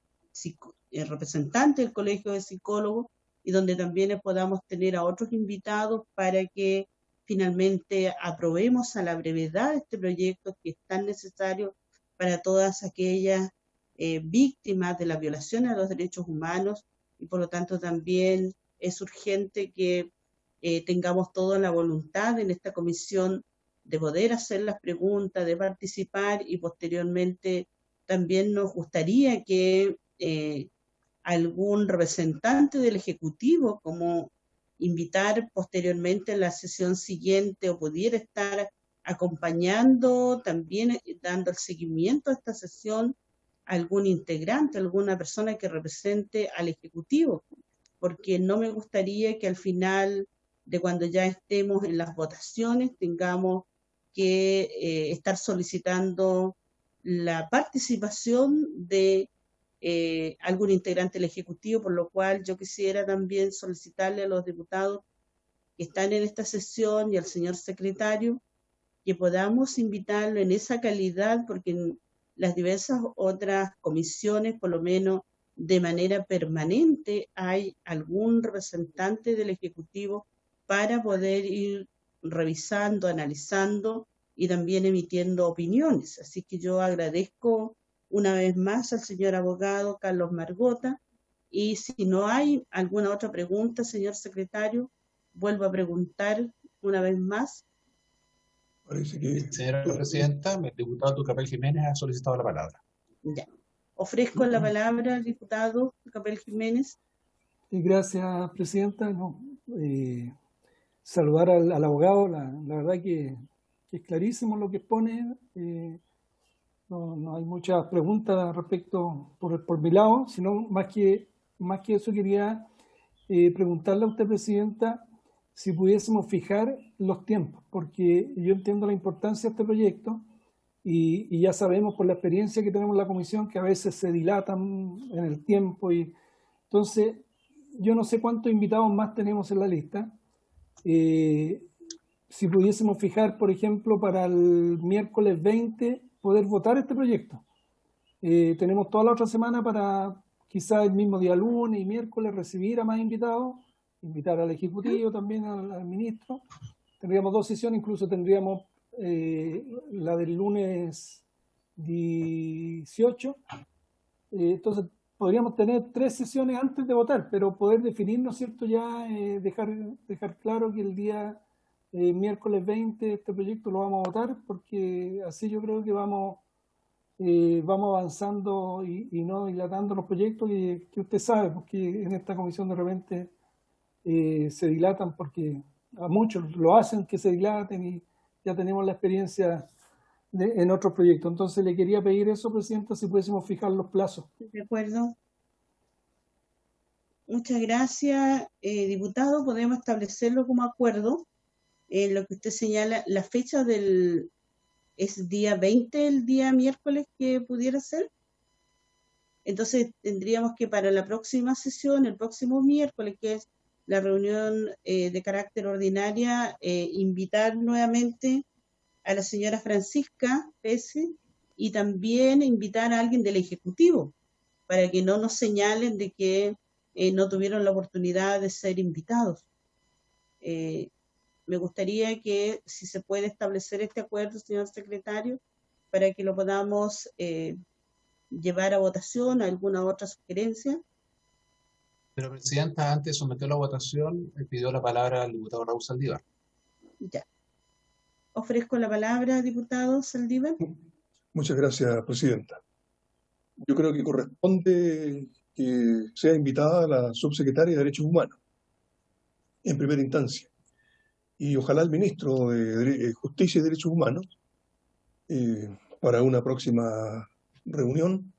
representante del Colegio de Psicólogos, y donde también podamos tener a otros invitados para que finalmente aprobemos a la brevedad este proyecto que es tan necesario para todas aquellas víctimas de la violación a los derechos humanos, y por lo tanto también es urgente que tengamos toda la voluntad en esta comisión de poder hacer las preguntas, de participar, y posteriormente también nos gustaría que algún representante del Ejecutivo, como invitar posteriormente en la sesión siguiente, o pudiera estar acompañando, también dando el seguimiento a esta sesión, algún integrante, alguna persona que represente al Ejecutivo, porque no me gustaría que al final de cuando ya estemos en las votaciones tengamos que estar solicitando la participación de algún integrante del Ejecutivo, por lo cual yo quisiera también solicitarle a los diputados que están en esta sesión y al señor secretario que podamos invitarlo en esa calidad, porque en las diversas otras comisiones, por lo menos de manera permanente, hay algún representante del Ejecutivo para poder ir revisando, analizando y también emitiendo opiniones. Así que yo agradezco una vez más al señor abogado Carlos Margota, y si no hay alguna otra pregunta, señor secretario, vuelvo a preguntar una vez más. Parece que... Señora presidenta, el diputado Tucapel Jiménez ha solicitado la palabra. Ya. Ofrezco la palabra al diputado Tucapel Jiménez. Gracias, presidenta. No, saludar al abogado, la verdad que es clarísimo lo que expone. No hay muchas preguntas respecto por mi lado, sino más que eso quería preguntarle a usted, presidenta, si pudiésemos fijar los tiempos, porque yo entiendo la importancia de este proyecto y ya sabemos por la experiencia que tenemos en la comisión que a veces se dilatan en el tiempo, y entonces yo no sé cuántos invitados más tenemos en la lista. Si pudiésemos fijar, por ejemplo, para el miércoles 20 poder votar este proyecto. Tenemos toda la otra semana para quizás el mismo día lunes y miércoles recibir a más invitados, invitar al Ejecutivo también, al ministro. Tendríamos dos sesiones, incluso tendríamos la del lunes 18. Entonces podríamos tener 3 sesiones antes de votar, pero poder definir, ¿no es cierto?, ya dejar claro que el día miércoles 20 este proyecto lo vamos a votar, porque así yo creo que vamos vamos avanzando y no dilatando los proyectos que usted sabe, porque en esta comisión de repente se dilatan porque a muchos lo hacen que se dilaten y ya tenemos la experiencia en otros proyectos. Entonces le quería pedir eso, Presidenta, si pudiésemos fijar los plazos. De acuerdo. Muchas gracias, diputado. Podemos establecerlo como acuerdo. Lo que usted señala, la fecha es día 20, el día miércoles que pudiera ser. Entonces tendríamos que para la próxima sesión, el próximo miércoles, que es la reunión de carácter ordinaria, invitar nuevamente a la señora Francisca Pese y también invitar a alguien del Ejecutivo para que no nos señalen de que no tuvieron la oportunidad de ser invitados. Me gustaría que, si se puede establecer este acuerdo, señor secretario, para que lo podamos llevar a votación, alguna otra sugerencia. Pero, Presidenta, antes de someterlo a votación, pidió la palabra al diputado Raúl Saldívar. Ya. Ofrezco la palabra, diputado Saldívar. Muchas gracias, Presidenta. Yo creo que corresponde que sea invitada la subsecretaria de Derechos Humanos, en primera instancia. Y ojalá el ministro de Justicia y Derechos Humanos, para una próxima reunión,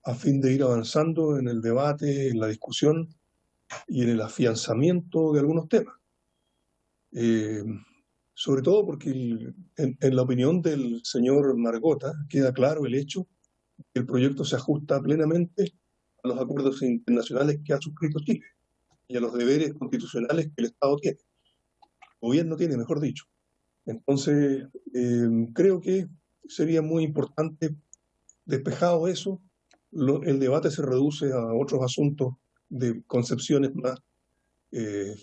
a fin de ir avanzando en el debate, en la discusión y en el afianzamiento de algunos temas. Sobre todo porque en la opinión del señor Margota queda claro el hecho que el proyecto se ajusta plenamente a los acuerdos internacionales que ha suscrito Chile y a los deberes constitucionales que el Estado tiene, el gobierno tiene, mejor dicho. Entonces, creo que sería muy importante, despejado eso, el debate se reduce a otros asuntos de concepciones más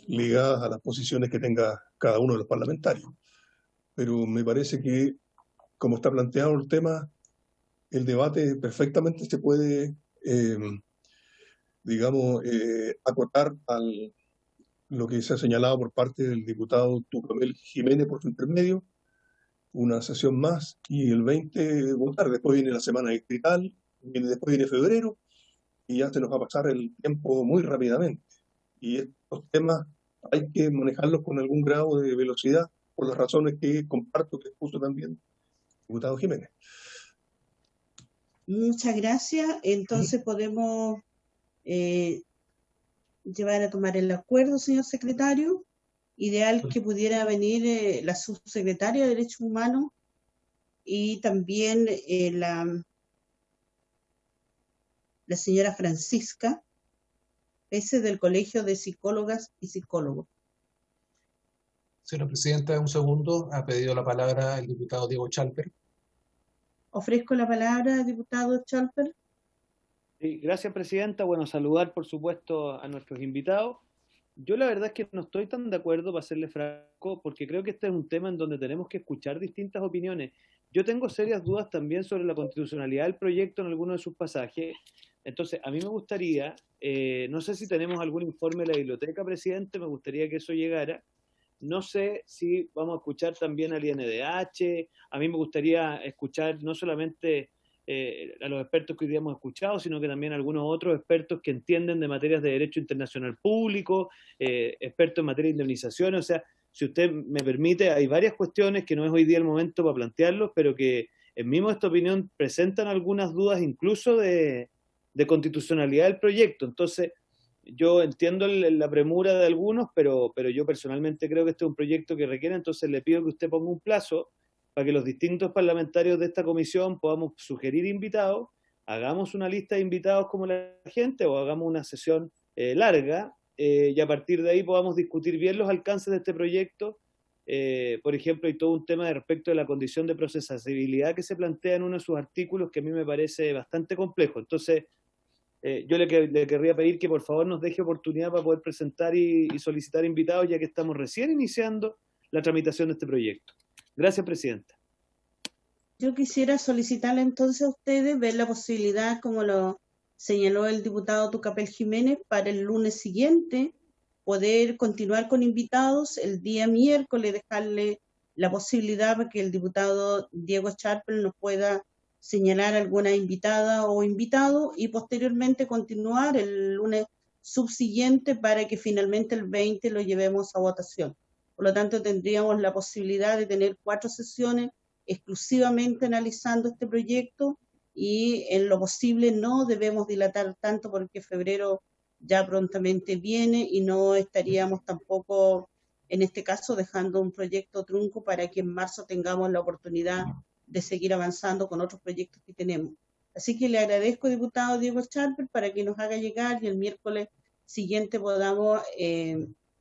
ligadas a las posiciones que tenga cada uno de los parlamentarios. Pero me parece que, como está planteado el tema, el debate perfectamente se puede, acotar a lo que se ha señalado por parte del diputado Tucapel Jiménez por su intermedio, una sesión más, y el 20 votar. Después viene la semana distrital, después viene febrero, y ya se nos va a pasar el tiempo muy rápidamente. Y estos temas hay que manejarlos con algún grado de velocidad, por las razones que comparto, que expuso también el diputado Jiménez. Muchas gracias. Entonces podemos llevar a tomar el acuerdo, señor secretario. Ideal que pudiera venir la subsecretaria de Derechos Humanos y también la señora Francisca Pese del Colegio de Psicólogas y Psicólogos. Señora Presidenta, un segundo. Ha pedido la palabra el diputado Diego Chalper. Ofrezco la palabra, diputado Chalper. Sí, gracias, Presidenta. Bueno, saludar, por supuesto, a nuestros invitados. Yo la verdad es que no estoy tan de acuerdo, para serle franco, porque creo que este es un tema en donde tenemos que escuchar distintas opiniones. Yo tengo serias dudas también sobre la constitucionalidad del proyecto en algunos de sus pasajes. Entonces, a mí me gustaría, no sé si tenemos algún informe de la biblioteca, Presidente, me gustaría que eso llegara. No sé si vamos a escuchar también al INDH. A mí me gustaría escuchar no solamente a los expertos que hoy día hemos escuchado, sino que también a algunos otros expertos que entienden de materias de derecho internacional público, expertos en materia de indemnizaciones. O sea, si usted me permite, hay varias cuestiones que no es hoy día el momento para plantearlos, pero que en mi modesta opinión presentan algunas dudas incluso de constitucionalidad del proyecto. Entonces, yo entiendo la premura de algunos, pero yo personalmente creo que este es un proyecto que requiere, entonces le pido que usted ponga un plazo para que los distintos parlamentarios de esta comisión podamos sugerir invitados, hagamos una lista de invitados como la gente o hagamos una sesión larga y a partir de ahí podamos discutir bien los alcances de este proyecto. Por ejemplo, hay todo un tema respecto de la condición de procesabilidad que se plantea en uno de sus artículos que a mí me parece bastante complejo. Entonces, yo le querría pedir que por favor nos deje oportunidad para poder presentar y solicitar invitados, ya que estamos recién iniciando la tramitación de este proyecto. Gracias, Presidenta. Yo quisiera solicitarle entonces a ustedes ver la posibilidad, como lo señaló el diputado Tucapel Jiménez, para el lunes siguiente poder continuar con invitados, el día miércoles dejarle la posibilidad para que el diputado Diego Chalper nos pueda señalar alguna invitada o invitado y posteriormente continuar el lunes subsiguiente para que finalmente el 20 lo llevemos a votación. Por lo tanto, tendríamos la posibilidad de tener 4 sesiones exclusivamente analizando este proyecto y en lo posible no debemos dilatar tanto porque febrero ya prontamente viene y no estaríamos tampoco, en este caso, dejando un proyecto trunco para que en marzo tengamos la oportunidad de seguir avanzando con otros proyectos que tenemos. Así que le agradezco, diputado Diego Scharper, para que nos haga llegar y el miércoles siguiente podamos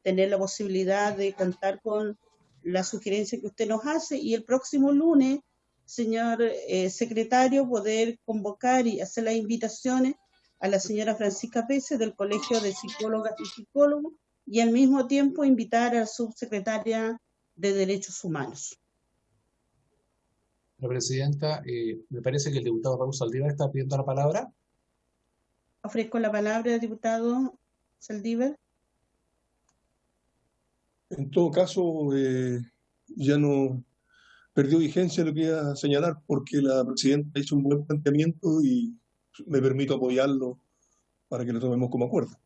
tener la posibilidad de contar con la sugerencia que usted nos hace y el próximo lunes, señor secretario, poder convocar y hacer las invitaciones a la señora Francisca Pérez del Colegio de Psicólogas y Psicólogos y al mismo tiempo invitar a la subsecretaria de Derechos Humanos. La presidenta, me parece que el diputado Raúl Saldívar está pidiendo la palabra. Ofrezco la palabra, diputado Saldívar. En todo caso, ya no perdió vigencia lo que iba a señalar porque la presidenta hizo un buen planteamiento y me permito apoyarlo para que lo tomemos como acuerdo.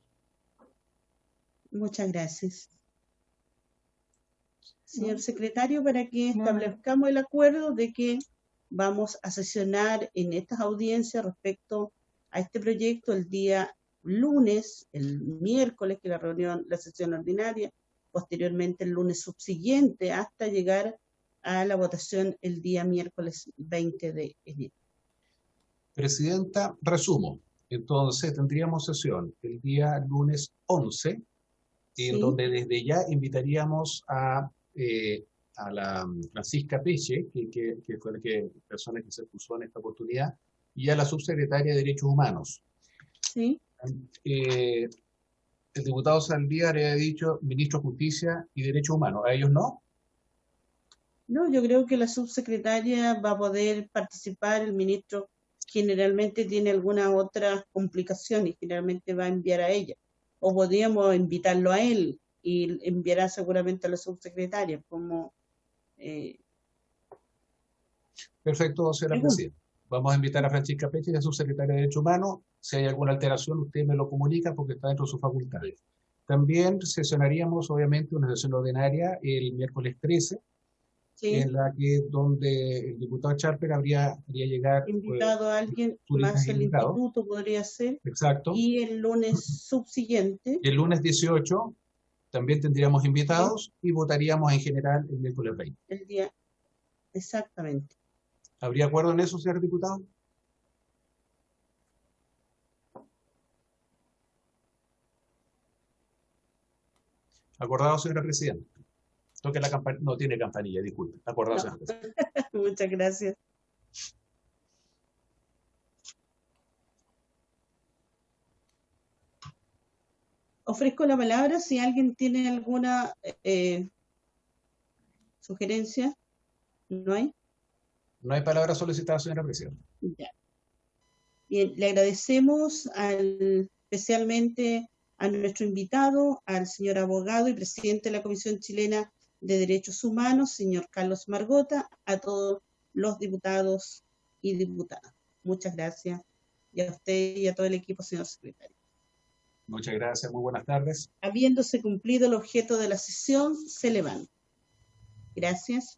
Muchas gracias. Señor secretario, para que establezcamos el acuerdo de que vamos a sesionar en estas audiencias respecto a este proyecto el día lunes, el miércoles, que la sesión ordinaria, posteriormente el lunes subsiguiente, hasta llegar a la votación el día miércoles 20 de enero. Presidenta, resumo. Entonces tendríamos sesión el día lunes 11, en donde desde ya invitaríamos a la Francisca Peche, que fue la persona que se puso en esta oportunidad, y a la subsecretaria de Derechos Humanos. Sí. El diputado Saldívar había dicho ministro de Justicia y Derechos Humanos. ¿A ellos no? No, yo creo que la subsecretaria va a poder participar, el ministro generalmente tiene algunas otras complicaciones, generalmente va a enviar a ella. O podríamos invitarlo a él y enviará seguramente a la subsecretaria como... Perfecto, señora presidenta. Vamos a invitar a Francisca Peche, la subsecretaria de Derechos Humanos. Si hay alguna alteración, usted me lo comunica porque está dentro de sus facultades. También sesionaríamos, obviamente, una sesión ordinaria el miércoles 13, en la que donde el diputado Scharper habría llegar... invitado a alguien más el instituto podría ser. Exacto. Y el lunes subsiguiente. El lunes 18 también tendríamos invitados y votaríamos en general el miércoles 20. El día, exactamente. ¿Habría acuerdo en eso, señor diputado? Acordado, señora presidenta. Toque la campanilla. No tiene campanilla, disculpe. Acordado, señora presidenta. Muchas gracias. Ofrezco la palabra si alguien tiene alguna sugerencia. ¿No hay? No hay palabra solicitada, señora presidenta. Ya. Bien, le agradecemos especialmente a nuestro invitado, al señor abogado y presidente de la Comisión Chilena de Derechos Humanos, señor Carlos Margota, a todos los diputados y diputadas. Muchas gracias. Y a usted y a todo el equipo, señor secretario. Muchas gracias, muy buenas tardes. Habiéndose cumplido el objeto de la sesión, se levanta. Gracias.